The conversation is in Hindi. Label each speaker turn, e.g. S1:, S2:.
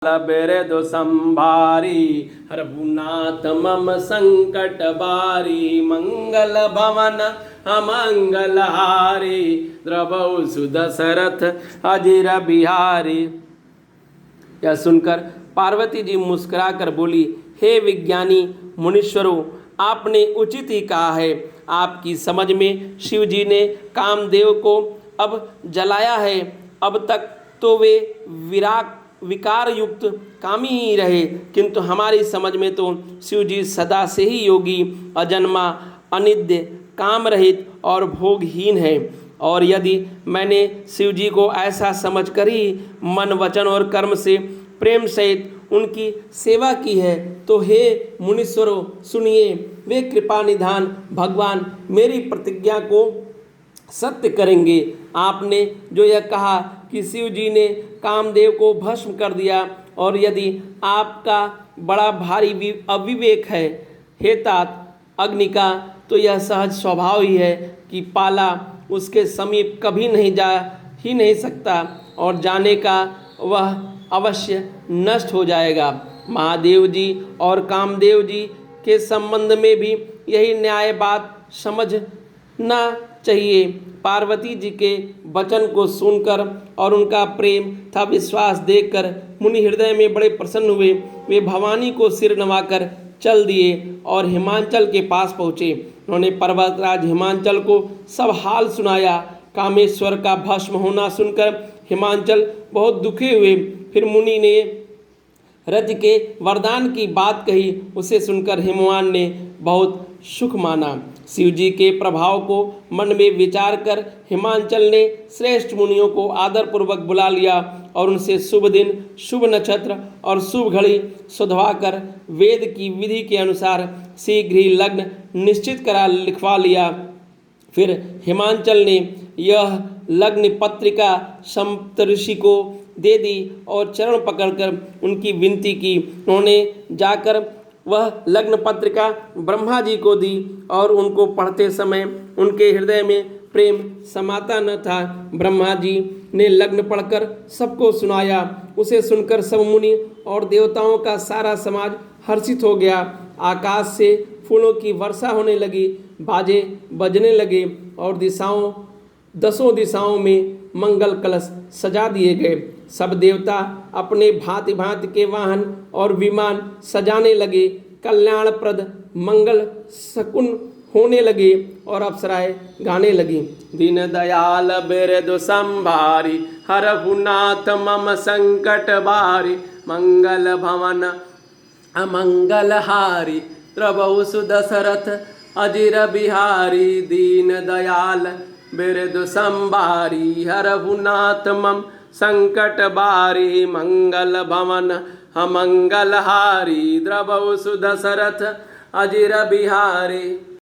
S1: बिरदु संभारी रघुनाथ मम संकट बारी मंगल भवन अमंगल हारी द्रवौ सुदशरथ अजिर बिहारी। यह सुनकर पार्वती जी मुस्कुरा कर बोली, हे विज्ञानी मुनीश्वरों, आपने उचित ही कहा है। आपकी समझ में शिव जी ने कामदेव को अब जलाया है। अब तक तो वे विकार युक्त कामी ही रहे, किंतु हमारी समझ में तो शिव जी सदा से ही योगी, अजन्मा, अनित्य, काम रहित और भोगहीन है। और यदि मैंने शिव जी को ऐसा समझकर ही मन, वचन और कर्म से प्रेम सहित उनकी सेवा की है, तो हे मुनीश्वरों सुनिए, वे कृपा निधान भगवान मेरी प्रतिज्ञा को सत्य करेंगे। आपने जो यह कहा कि शिव जी ने कामदेव को भस्म कर दिया, और यदि आपका बड़ा भारी अविवेक है हे तात अग्नि का, तो यह सहज स्वभाव ही है कि पाला उसके समीप कभी नहीं जा ही नहीं सकता, और जाने का वह अवश्य नष्ट हो जाएगा। महादेव जी और कामदेव जी के संबंध में भी यही न्याय बात समझना चाहिए। पार्वती जी के वचन को सुनकर और उनका प्रेम तथा विश्वास देखकर मुनि हृदय में बड़े प्रसन्न हुए। वे भवानी को सिर नवाकर चल दिए और हिमांचल के पास पहुँचे। उन्होंने पर्वतराज हिमांचल को सब हाल सुनाया। कामेश्वर का भस्म होना सुनकर हिमांचल बहुत दुखी हुए। फिर मुनि ने रति के वरदान की बात कही। उसे सुनकर हिमवान ने बहुत सुख माना। शिव जी के प्रभाव को मन में विचार कर हिमांचल ने श्रेष्ठ मुनियों को आदरपूर्वक बुला लिया और उनसे शुभ दिन, शुभ नक्षत्र और शुभ घड़ी सुधवाकर वेद की विधि के अनुसार शीघ्र ही लग्न निश्चित करा लिखवा लिया। फिर हिमांचल ने यह लग्न पत्रिका सप्तऋषि को दे दी और चरण पकड़कर उनकी विनती की। उन्होंने जाकर वह लग्न पत्रिका ब्रह्मा जी को दी और उनको पढ़ते समय उनके हृदय में प्रेम समाता न था। ब्रह्मा जी ने लग्न पढ़कर सबको सुनाया। उसे सुनकर सब मुनि और देवताओं का सारा समाज हर्षित हो गया। आकाश से फूलों की वर्षा होने लगी, बाजे बजने लगे और दसों दिशाओं में मंगल कलश सजा दिए गए। सब देवता अपने भांति भांति के वाहन और विमान सजाने लगे। कल्याणप्रद मंगल शकुन होने लगे और अप्सराएं गाने लगी। दीन दयाल बिरदु संभारी हरहु नाथ मम संकट बारी मंगल भवन अमंगल हारी प्रभु सुदशरथ अजिर बिहारी। दीन दयाल बिरदु संभारी हरहु नाथ मम संकट बारी मंगल भवन अमंगल हारी द्रवौ सुदशरथ अजिर बिहारी।